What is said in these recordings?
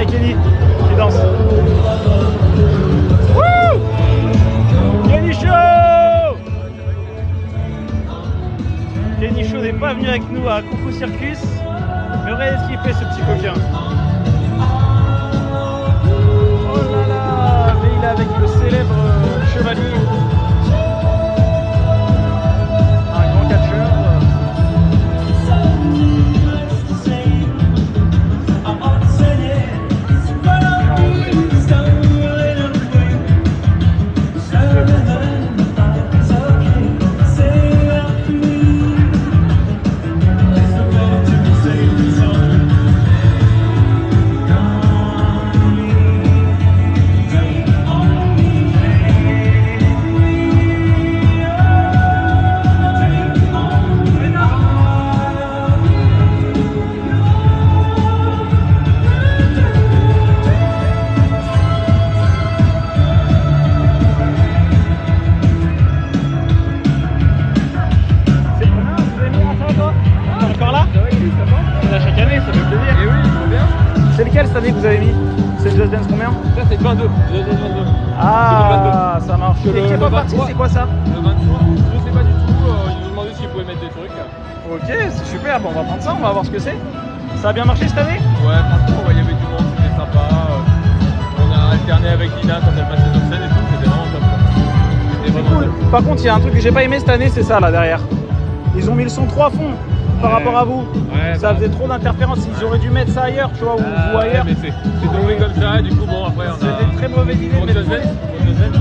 a Kenny qui danse. Wouh! Kenny Show! Kenny Show n'est pas venu avec nous à Coco Circus, mais regardez ce qu'il fait ce petit coquin. Oh là là! Mais il est avec le célèbre chevalier. Un grand catcheur. Cette année que vous avez mis? C'est Just Dance combien? Ça c'est 22, Just Dance 22. Ah, ça marche. Et qui est pas parti, c'est quoi ça? Le 23, je sais pas du tout, ils nous demandaient s'ils pouvaient mettre des trucs. Ok, c'est super, bon, on va prendre ça, on va voir ce que c'est. Ça a bien marché cette année? Ouais, franchement, il y avait du monde, c'était sympa. On a alterné avec Dina quand elle passait sur scène et tout, c'était vraiment top. C'était vraiment cool. top. Par contre, il y a un truc que j'ai pas aimé cette année, c'est ça là derrière. Ils ont mis le son trop à fond par rapport à vous. Ouais, ça faisait trop d'interférences, ils auraient dû mettre ça ailleurs, tu vois, ou ailleurs. Mais c'est tombé comme ça, du coup, bon, après on a... C'était une très mauvaise idée de mettre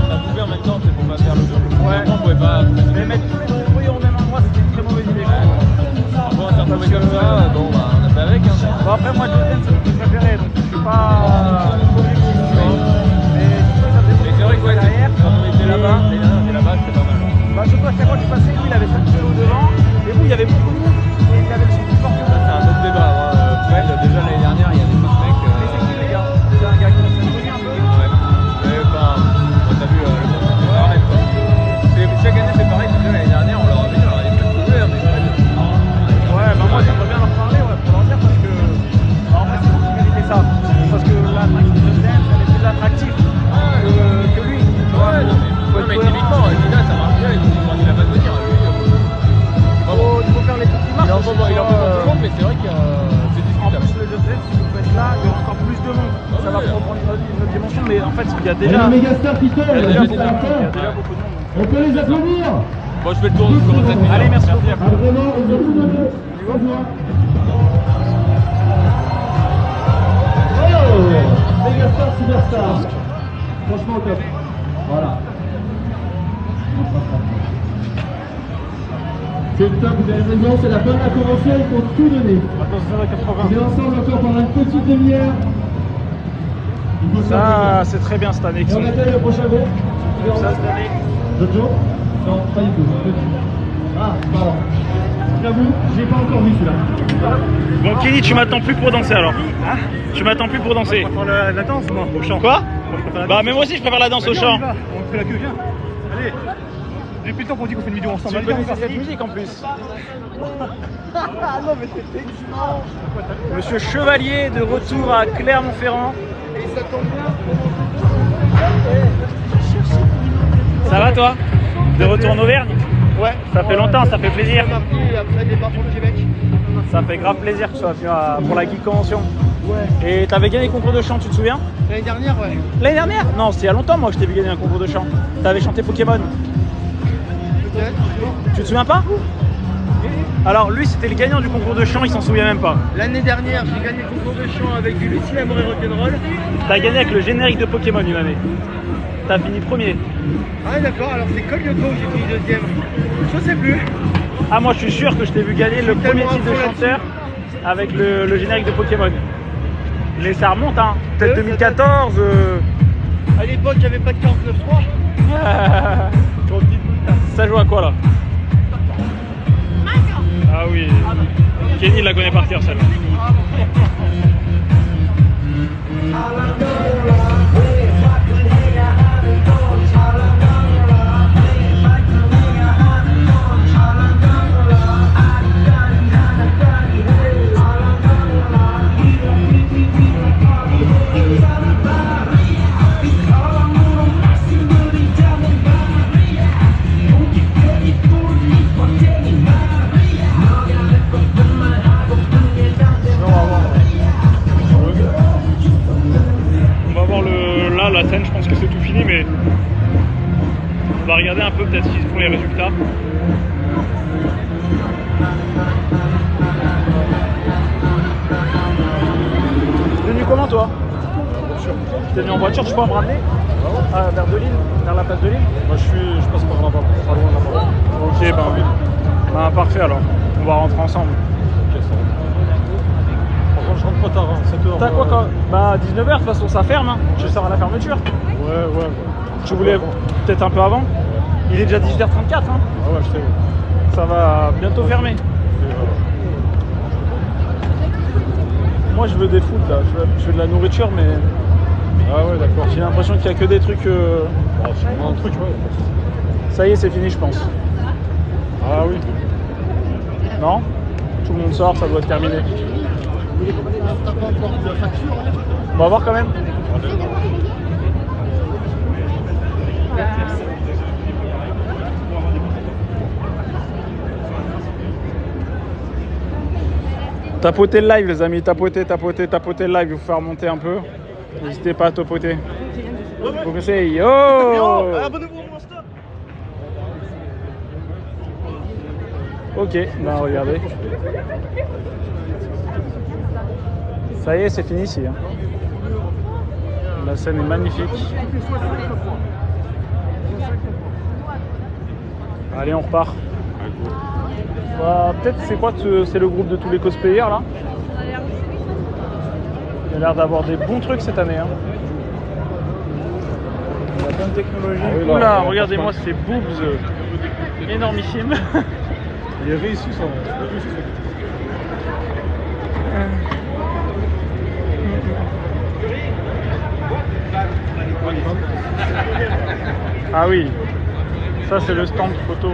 on a coupé en même temps, c'est pour pas faire le jeu. Ouais. On pouvait pas... Mais mettre tous les bruits au même endroit, c'était une très mauvaise idée. Bon, on s'est retrouvé comme ça, bon, bah, on a fait avec. Hein. Bon, après, moi, Just Dance, c'est mon préféré, donc je suis pas objectif, tu vois. Mais ça faisait c'est vrai que ouais, derrière. quand on était là-bas, c'était pas mal. Bah, surtout à chaque fois que tu passais, lui, il avait 5 kilos devant, et vous, il y avait beaucoup de monde, et il avait le son plus fort que vous. C'est un autre débat. Fred, déjà l'année dernière, il y avait pas de mec. Mais c'est qui, les gars? C'est un gars qui s'est connu un peu. Ouais. Mais enfin, t'as vu, le monde, c'est pas pareil, quoi. Chaque année, c'est pareil. Déjà l'année dernière, on leur avait dit, on leur avait pas couvert, mais ouais, bah moi, j'aimerais bien leur parler, ouais, pour leur dire, parce que. Bah, en fait, c'est vous qui méritez ça. Parce que l'attraction de Just Dance, elle est plus attractive que lui. ouais, non, mais typiquement, Dina, ça marche bien, il a pas de venir. Il faut faire les trucs qui marchent. Il en faut tout le monde, mais c'est vrai que c'est En discutable. plus, le Just Dance, si vous faites là, il y aura encore plus de monde. Ça va prendre une autre dimension, mais en fait, il y a déjà. Les Megastar qui tombent, Il y a déjà beaucoup de Megastar. monde. Il y a déjà beaucoup de monde. On peut les applaudir. Bon, je fais le tour, je commence à finir. Allez, merci beaucoup. Ah, vraiment, ils ont tout donné. Au revoir. Oh, Megastar, Superstar. Franchement, top. Voilà. C'est top, vous avez raison, c'est la bonne à commencer, il faut tout donner. Attends, On est ensemble encore pendant une petite demi-heure. Il faut ça, c'est très bien cette année. Et on accueille le prochain groupe. Ça, cette année. Jojo? Non, pas du tout. Ah, pardon. J'avoue, j'ai pas encore vu celui-là. Bon, Kenny, tu m'attends plus pour danser alors. Hein? Tu m'attends plus pour danser. Je préfère la danse, moi, au chant. Quoi? Bah, Bah, mais moi aussi, je préfère la danse au chant. On fait la queue, viens. Allez. Depuis le temps qu'on dit qu'on fait une vidéo ensemble. Tu Allez, connais viens, cette musique en plus. Ah non, mais c'est excellent. Monsieur Chevalier de retour à Clermont-Ferrand. Et ça tombe bien. Ça va toi? De retour en Auvergne? Ouais. Ça fait longtemps, ça fait plaisir. Mardi, après départ pour le Québec. Ça fait grave plaisir que tu sois venu pour la Geek Convention. Ouais. Et t'avais gagné le concours de chant, tu te souviens? L'année dernière, ouais. L'année dernière? Non, c'était il y a longtemps moi que je t'ai vu gagner un concours de chant. T'avais chanté Pokémon. Peut-être. Tu te souviens pas? Alors lui c'était le gagnant du concours de chant, il s'en souvient même pas. L'année dernière, j'ai gagné le concours de chant avec du Lucie Amour et Rock'n'Roll. T'as gagné avec le générique de Pokémon une année. T'as fini premier. Ah d'accord, alors c'est Col Lyoko où j'ai fini deuxième. Je sais plus. Ah moi je suis sûr que je t'ai vu gagner le premier tellement titre de à fond chanteur avec le générique de Pokémon. Mais ça remonte hein, peut-être ça 2014. À l'époque, j'avais pas de 49.3. Ça joue à quoi là? Ah oui, Kenny la connaît par cœur celle-là. vitesse qu'ils font les résultats. T'es venu comment toi? T'es venu en voiture, tu peux me ramener vers de Lille, vers la place de Lille? Moi je passe par là-bas, pas loin là-bas. Ok, ben parfait alors. On va rentrer ensemble. Ok, ça va. Par contre, je rentre pas tard, hein, 7h. T'as quoi quand? Bah 19h, de toute façon ça ferme, hein. Tu sors à la fermeture. Ouais. Tu voulais peut-être un peu avant? Il est déjà 18h34, hein. Ah ouais, je sais. Ça va bientôt fermer. Moi je veux des food là, je veux de la nourriture mais Ah ouais, d'accord. j'ai l'impression qu'il n'y a que des trucs... Ah, c'est vraiment un truc, ouais. Ça y est, c'est fini je pense. Ah oui. Non? Tout le monde sort, ça doit être terminé. On va voir quand même. Tapotez le live les amis, tapotez le live, vous faire monter un peu. N'hésitez pas à tapoter. Vous connaissez, yo! Abonnez-vous à mon Insta. Ok, bah regardez. Ça y est, c'est fini ici. Hein. La scène est magnifique. Allez, on repart. Bah, peut-être c'est quoi c'est le groupe de tous les cosplayers là? Il y a l'air d'avoir des bons trucs cette année. Hein. Il y a plein de technologies. Ah oui, là, Oula, on regardez-moi ces boobs énormissimes. Il est réussi ça. Ah oui, ça c'est le stand photo.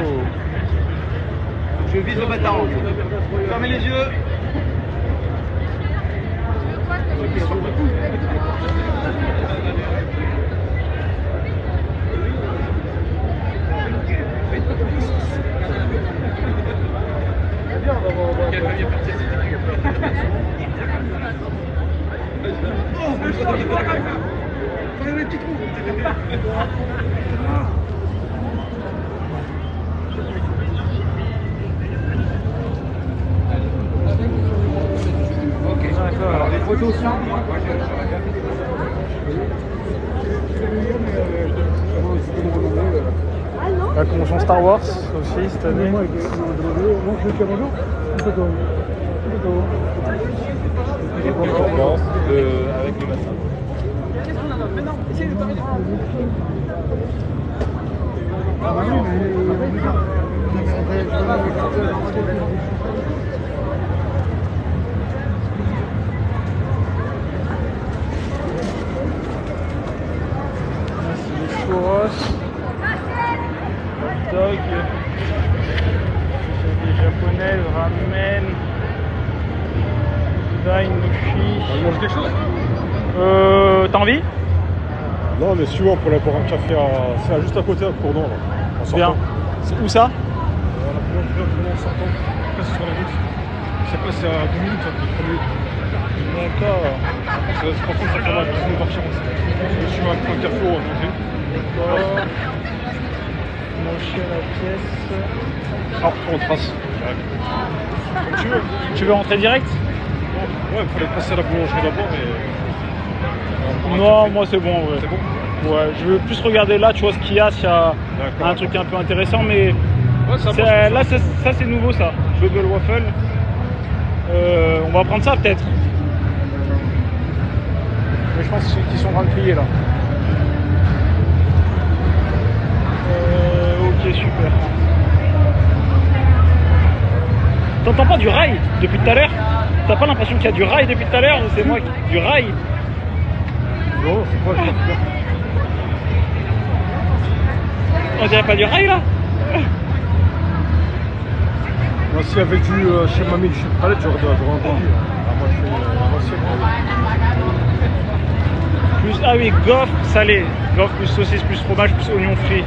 Je vise le bâtard. Fermez les yeux. Fermez les petits trous. D'accord. Alors les photos sont... La convention Star Wars aussi cette année. Avec les bassins. Les churros, hot dog, des japonaises, ramen, dainoshi. On mange quelque chose? T'as envie? Non, mais suivant pour aller boire un café c'est juste à côté à Courdon là. En sortant. Bien. C'est où ça? La boulangerie en sortant. Après c'est sur la route. C'est passé à 2 minutes, hein, les premiers. D'accord. Par contre ça fait mal, je vais partir aussi. Je suis un café à manger. D'accord. Mochi à la pièce. Alors on trace. Comme tu veux. Tu veux rentrer direct? Ouais, il fallait passer à la boulangerie d'abord et... Non, moi c'est bon. Ouais. C'est bon? Ouais, je veux plus regarder là, tu vois ce qu'il y a, s'il y a D'accord. un truc un peu intéressant, mais Ouais, ça c'est- marche. là ça c'est nouveau ça. Bubble waffle. On va prendre ça peut-être. Mais je pense qu'ils sont en train de plier là. Ok, super. T'entends pas du rail depuis tout à l'heure? T'as pas l'impression qu'il y a du rail depuis tout à l'heure ou c'est moi qui... Du rail? Non, c'est pas grave. On dirait pas du rail là? Moi, s'il y avait du chez Mamie du chez Khaled, j'aurais entendu. Ah, moi, je suis à l'ancienne. Plus, ah oui, gaufre salé. Gaufre plus saucisse, plus fromage, plus oignon frit.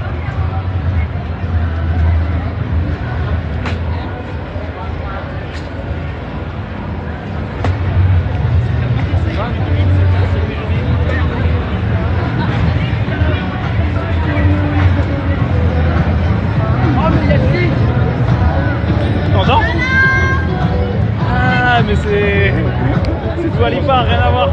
mais c'est Dua Lipa, rien à voir.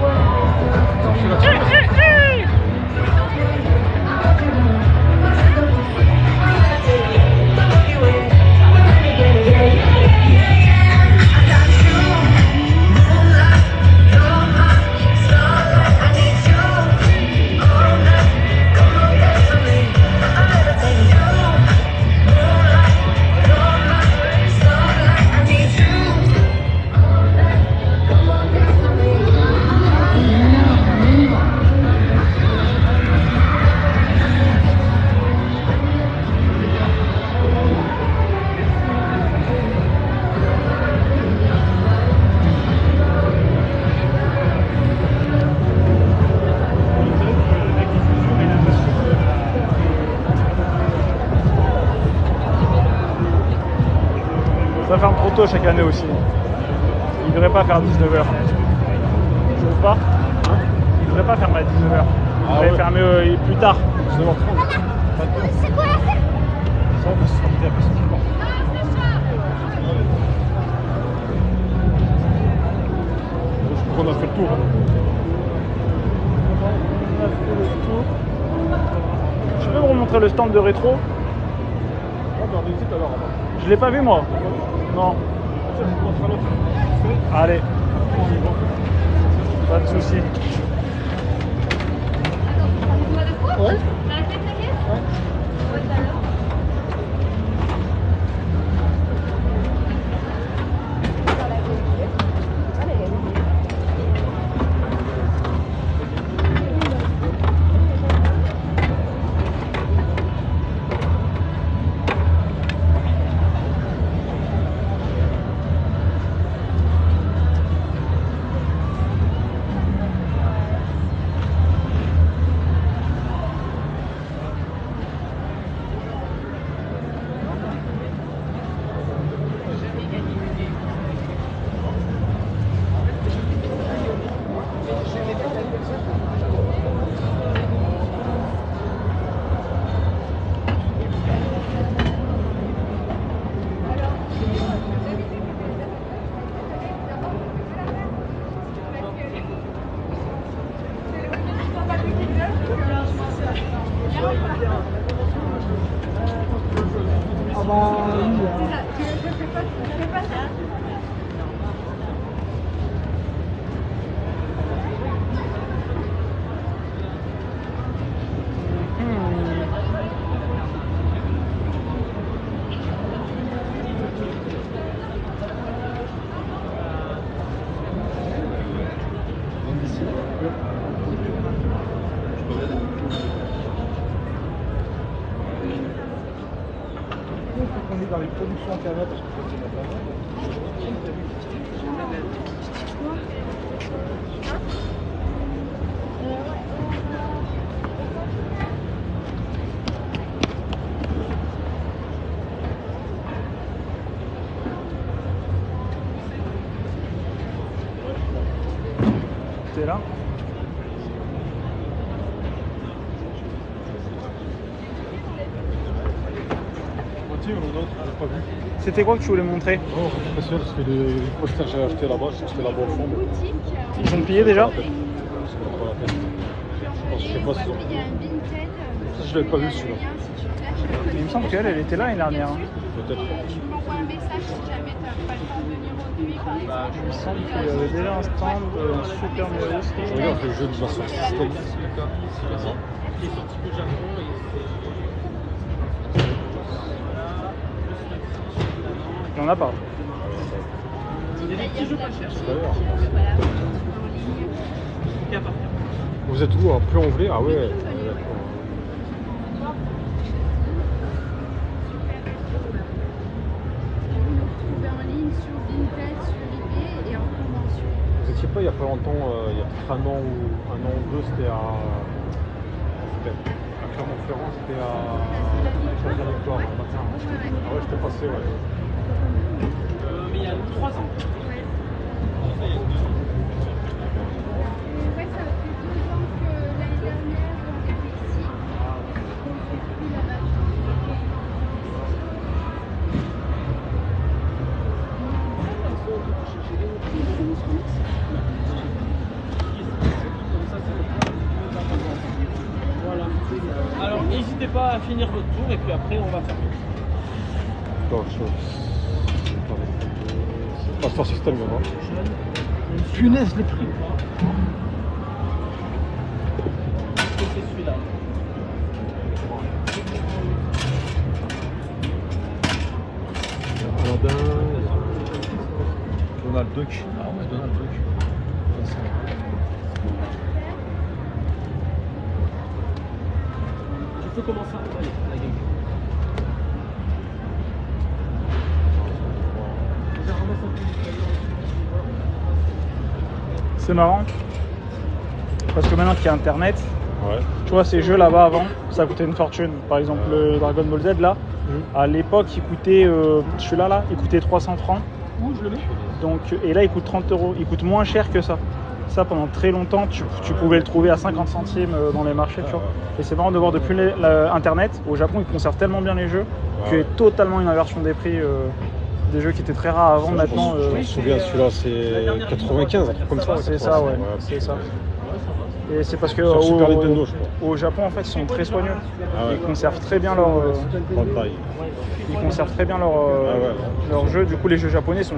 Ça ferme trop tôt chaque année aussi. Il devrait pas faire 19h. Je trouve pas. Il devrait pas fermer à 19h. Il devrait fermer plus tard. 19h30. C'est quoi ça? Je crois qu'on a fait le tour. On a fait le tour. Tu peux me remontrer le stand de rétro? Je l'ai pas vu moi. Non. Allez. Pas de soucis. Ouais. Dans les productions internet, parce que c'est internet. T'es là? Pas vu. C'était quoi que tu voulais montrer? Oh, c'est sûr, parce que les posters que j'ai achetés là-bas, c'était là-bas au fond. Ils sont pillés déjà? Je sais pas si Il y a un Vinted. ça, je l'avais pas vu celui-là. Il me semble qu'elle était là l'année dernière. Peut-être. Tu m'envoies un message si jamais tu n'as pas le temps de venir au nuit, par exemple. Il me semble qu'il y avait déjà un stand super méris. Je regarde le jeu de Master System. Il y en a pas. Vous êtes où? À Plomblé? Ah ouais. Trouver en ligne sur Vinted, sur eBay et en convention. Vous étiez pas il y a pas longtemps, il y a peut-être un an ou deux, c'était à Clermont-Ferrand, c'était à Château-Victoire le matin. Ah ouais, j'étais passé, ouais. Mais il y a 3 ans. Ouais, ça fait 2 ans que l'année dernière on était ici. On ne fait plus là-bas. Voilà. Alors n'hésitez pas à finir votre tour et puis après on va faire. Master System, non? Punaise, les prix. C'est celui-là. Donald Duck. Ah ouais, Donald Duck. Tu peux commencer à aller la game. C'est marrant. Parce que maintenant qu'il y a internet, Ouais. tu vois ces jeux là-bas avant, ça coûtait une fortune. Par exemple le Dragon Ball Z là, à l'époque il coûtait, celui-là là, il coûtait 300 francs. Où je le mets? Donc, et là il coûte 30 €. Il coûte moins cher que ça. Ça pendant très longtemps tu pouvais le trouver à 50 centimes dans les marchés, tu vois. Et c'est marrant de voir depuis internet, au Japon ils conservent tellement bien les jeux qu'il y a totalement une inversion des prix. Des jeux qui étaient très rares avant, maintenant. Je me souviens, celui-là c'est 95, un truc comme ça. C'est ça, ouais, c'est ça. Et c'est parce que Sur Super Nintendo, je crois. au Japon, en fait, ils sont très soigneux. Ah ouais. Ils conservent très bien leur, Bandai. ils conservent très bien leurs jeux. Du coup, les jeux japonais sont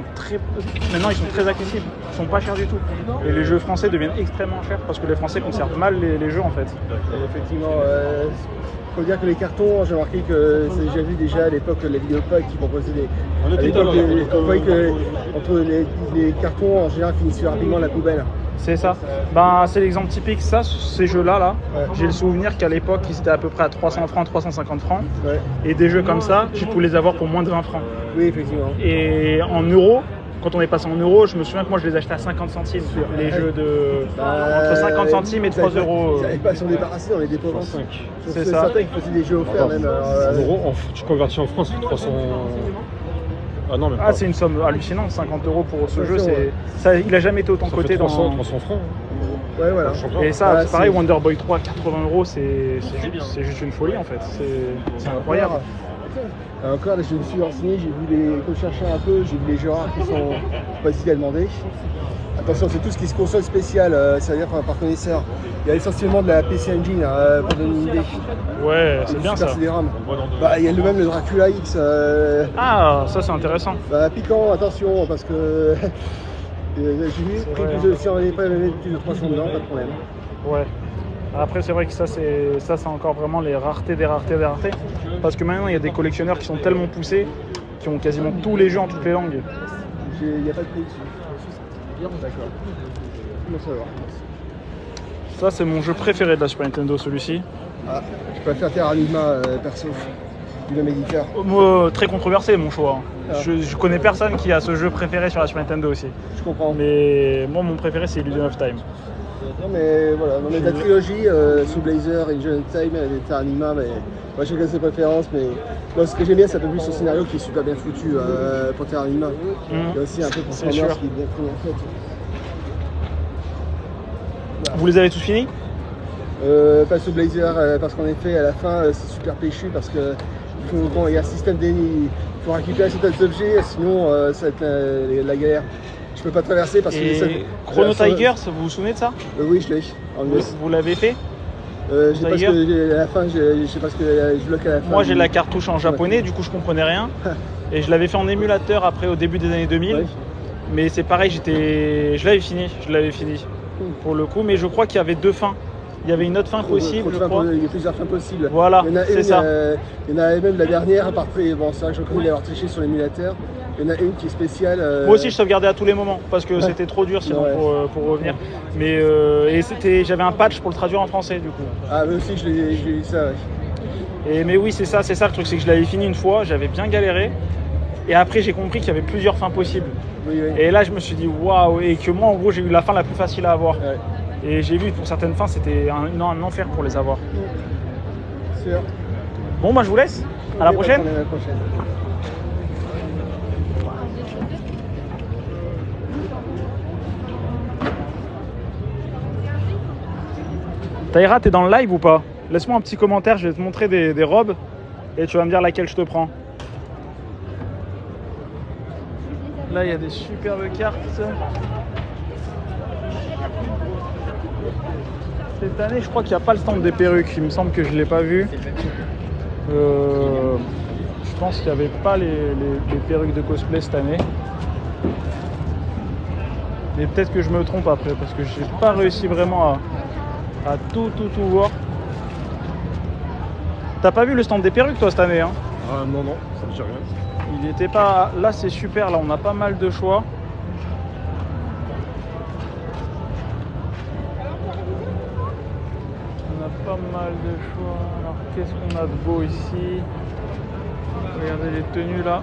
maintenant, ils sont très accessibles. Ils sont pas chers du tout. Et les jeux français deviennent extrêmement chers parce que les Français conservent mal les jeux, en fait. Effectivement, faut dire que les cartons, j'ai remarqué que c'est déjà vu déjà à l'époque la Vidéopack qui proposait des. On était à l'époque, dedans, on voyait que entre les cartons en général finissaient rapidement à la poubelle. C'est ça. Ben, c'est l'exemple typique. Ça, ces jeux-là, là, Ouais. j'ai le souvenir qu'à l'époque, ils étaient à peu près à 300 francs, 350 francs. Ouais. Et des jeux comme ça, tu pouvais les avoir pour moins de 20 francs. Oui, effectivement. Et en euros, quand on est passé en euros, je me souviens que moi je les achetais à 50 centimes, les jeux de entre 50 centimes et 3 Ils euros. n'avaient pas s'en débarrasser dans les dépôts. 5. C'est ça. Certains qui faisaient des jeux offerts même. En euros, tu convertis en France, c'est 300. Ah non, mais Ah, c'est une somme hallucinante, 50 € pour ce jeu. Ouais. Ça, il a jamais été autant ça coté fait 300, dans. 300 francs. Ouais, voilà. Et ça, Voilà, c'est pareil, c'est- Wonder Boy 3, 80 €, c'est juste une folie en fait. C'est incroyable. Encore, là, je me suis renseigné, j'ai vu quand je cherchais un peu, j'ai vu les jeux rares qui sont pas si à demander. Attention, c'est tout ce qui est console spéciale, c'est-à-dire par connaisseur. Il y a essentiellement de la PC Engine, pour donner une idée. Ouais, c'est bien Super ça. CD-ROM. Bah, il y a même le Dracula X. Ah, ça c'est intéressant. Bah, piquant, attention, parce que j'ai vu, pris vrai, plus de, si on avait pas plus de 300 dedans, pas de problème. Ouais. Après, c'est vrai que ça, c'est encore vraiment les raretés des raretés des raretés. Parce que maintenant, il y a des collectionneurs qui sont tellement poussés, qui ont quasiment tous les jeux en toutes les langues. Il n'y a pas de prix dessus. D'accord. Comment ça va? Ça, c'est mon jeu préféré de la Super Nintendo, celui-ci. Ah, je préfère Terranigma perso, du même éditeur. Moi, très controversé, mon choix. Ah. Je connais personne qui a ce jeu préféré sur la Super Nintendo aussi. Je comprends. Mais moi, mon préféré, c'est Illusion of Time. Non mais voilà, non, mais la trilogie, Soul Blazer, Illusion of Time et Terranigma, mais moi chacun ses préférences, mais non, ce que j'aime bien c'est un peu plus son scénario qui est super bien foutu pour Terranigma. Il y a aussi un peu pour C'est Transformers sûr. qui est bien pris en fait. Vous les avez tous finis? Pas Soul Blazer, parce qu'en effet à la fin c'est super péchu parce que bon, il y a un système il faut récupérer certains objets, sinon ça va être la galère. Je peux pas traverser parce que Et Chrono Tiger, vous vous souvenez de ça? Oui, je l'ai en US. Vous l'avez fait? Je sais pas ce que à la fin, je sais pas ce que je bloque à la fin. Moi, j'ai la cartouche en japonais, du coup, je comprenais rien. Et je l'avais fait en émulateur après, au début des années 2000. Ouais. Mais c'est pareil, je l'avais fini. Pour le coup, mais je crois qu'il y avait deux fins. Il y avait une autre fin possible, je crois. Il y a plusieurs fins possibles. Voilà, Il y en a c'est une, ça. il y en a même la dernière, à part bon, c'est vrai que je reconnais d'avoir triché sur l'émulateur. Il y en a une qui est spéciale. Moi aussi, je sauvegardais à tous les moments parce que c'était trop dur sinon Ouais. pour revenir. Mais j'avais un patch pour le traduire en français du coup. Ah, mais aussi, je l'ai vu ça, ouais. Mais oui, c'est ça le truc, c'est que je l'avais fini une fois, j'avais bien galéré. Et après, j'ai compris qu'il y avait plusieurs fins possibles. Oui, oui. Et là, je me suis dit waouh, et que moi, en gros, j'ai eu la fin la plus facile à avoir. Ouais. Et j'ai vu pour certaines fins, c'était un enfer pour les avoir. Sûr. Bon, bah, je vous laisse. À la Ok, prochaine. à la prochaine. Taïra, t'es dans le live ou pas? Laisse-moi un petit commentaire, je vais te montrer des robes et tu vas me dire laquelle je te prends. Là, il y a des superbes cartes. Cette année, je crois qu'il n'y a pas le stand des perruques. Il me semble que je ne l'ai pas vu. Je pense qu'il n'y avait pas les perruques de cosplay cette année. Mais peut-être que je me trompe après, parce que j'ai pas réussi vraiment à tout voir. T'as pas vu le stand des perruques toi cette année hein? Ah non, non, ça me dit rien. Il était pas... Là c'est super, là on a pas mal de choix. On a pas mal de choix. Alors qu'est-ce qu'on a de beau ici? Regardez les tenues là.